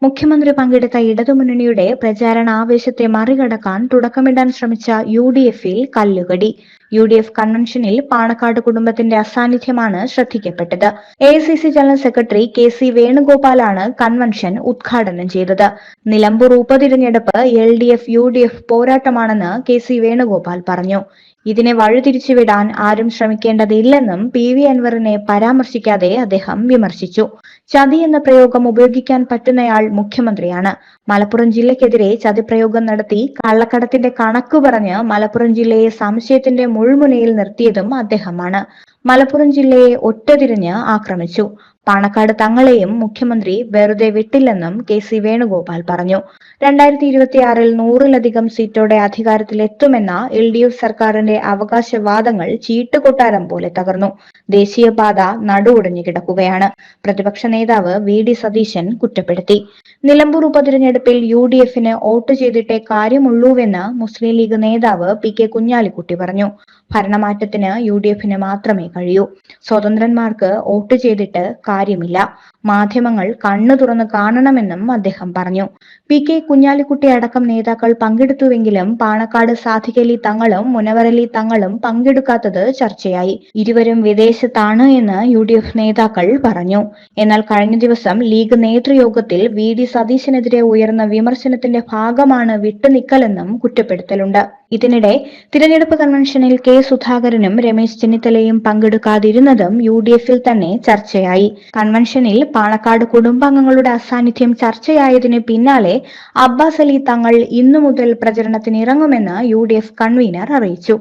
മുഖ്യമന്ത്രി പങ്കെടുത്ത ഇടതുമുന്നണിയുടെ പ്രചാരണ ആവേശത്തെ മറികടക്കാൻ തുടക്കമിടാൻ ശ്രമിച്ച UDF-ൽ കല്ലുകടി. UDF കൺവെൻഷനിൽ പാണക്കാട് കുടുംബത്തിന്റെ അസാന്നിധ്യമാണ് ശ്രദ്ധിക്കപ്പെട്ടത്. AICC ജനറൽ സെക്രട്ടറി KC വേണുഗോപാലാണ് കൺവെൻഷൻ ഉദ്ഘാടനം ചെയ്തത്. നിലമ്പൂർ ഉപതിരഞ്ഞെടുപ്പ് LDF-UDF പോരാട്ടമാണെന്ന് KC വേണുഗോപാൽ പറഞ്ഞു. ഇതിനെ വഴിതിരിച്ചുവിടാൻ ആരും ശ്രമിക്കേണ്ടതില്ലെന്നും PV അൻവറിനെ പരാമർശിക്കാതെ അദ്ദേഹം വിമർശിച്ചു. ചതി എന്ന പ്രയോഗം ഉപയോഗിക്കാൻ പറ്റുന്നയാൾ മുഖ്യമന്ത്രിയാണ്. മലപ്പുറം ജില്ലയ്ക്കെതിരെ ചതിപ്രയോഗം നടത്തി കള്ളക്കടത്തിന്റെ കണക്കു പറഞ്ഞ് മലപ്പുറം ജില്ലയെ സംശയത്തിന്റെ മുൾമുനയിൽ നിർത്തിയതും അദ്ദേഹമാണ്. മലപ്പുറം ജില്ലയെ ഒറ്റതിരിഞ്ഞ് ആക്രമിച്ചു. പാണക്കാട് തങ്ങളെയും മുഖ്യമന്ത്രി വെറുതെ വിട്ടില്ലെന്നും KC വേണുഗോപാൽ പറഞ്ഞു. 2026-ൽ 100-ലധികം സീറ്റോടെ അധികാരത്തിലെത്തുമെന്ന LDF സർക്കാരിന്റെ അവകാശവാദങ്ങൾ ചീട്ടുകൊട്ടാരം പോലെ തകർന്നു. ദേശീയപാത നടുവൊടിഞ്ഞു കിടക്കുകയാണ്. പ്രതിപക്ഷ നേതാവ് VD സതീശൻ കുറ്റപ്പെടുത്തി. നിലമ്പൂർ ഉപതിരഞ്ഞെടുപ്പിൽ UDF-ന് വോട്ട് ചെയ്തിട്ടേ കാര്യമുള്ളൂവെന്ന് മുസ്ലിം ലീഗ് നേതാവ് PK കുഞ്ഞാലിക്കുട്ടി പറഞ്ഞു. ഭരണമാറ്റത്തിന് UDF-ന് മാത്രമേ കഴിയൂ. സ്വതന്ത്രന്മാർക്ക് വോട്ട് ചെയ്തിട്ട് കാര്യമില്ല. മാധ്യമങ്ങൾ കണ്ണു തുറന്ന് കാണണമെന്നും അദ്ദേഹം പറഞ്ഞു. PK കുഞ്ഞാലിക്കുട്ടി അടക്കം നേതാക്കൾ പങ്കെടുത്തുവെങ്കിലും പാണക്കാട് സാദിഖലി തങ്ങളും മുനവറലി തങ്ങളും പങ്കെടുക്കാത്തത് ചർച്ചയായി. ഇരുവരും വിദേശത്താണ് എന്ന് UDF നേതാക്കൾ പറഞ്ഞു. എന്നാൽ കഴിഞ്ഞ ദിവസം ലീഗ് നേതൃയോഗത്തിൽ VD സതീശനെതിരെ ഉയർന്ന വിമർശനത്തിന്റെ ഭാഗമാണ് വിട്ടുനിൽക്കലെന്നും കുറ്റപ്പെടുത്തലുണ്ട്. ഇതിനിടെ തിരഞ്ഞെടുപ്പ് കൺവെൻഷനിൽ K സുധാകരനും രമേശ് ചെന്നിത്തലയും പങ്കെടുക്കാതിരുന്നതും UDF-ൽ തന്നെ ചർച്ചയായി. കൺവെൻഷനിൽ പാണക്കാട് കുടുംബാംഗങ്ങളുടെ അസാന്നിധ്യം ചർച്ചയായതിന് പിന്നാലെ അബ്ബാസ് അലി തങ്ങൾ ഇന്നു മുതൽ പ്രചരണത്തിനിറങ്ങുമെന്ന് UDF കൺവീനർ അറിയിച്ചു.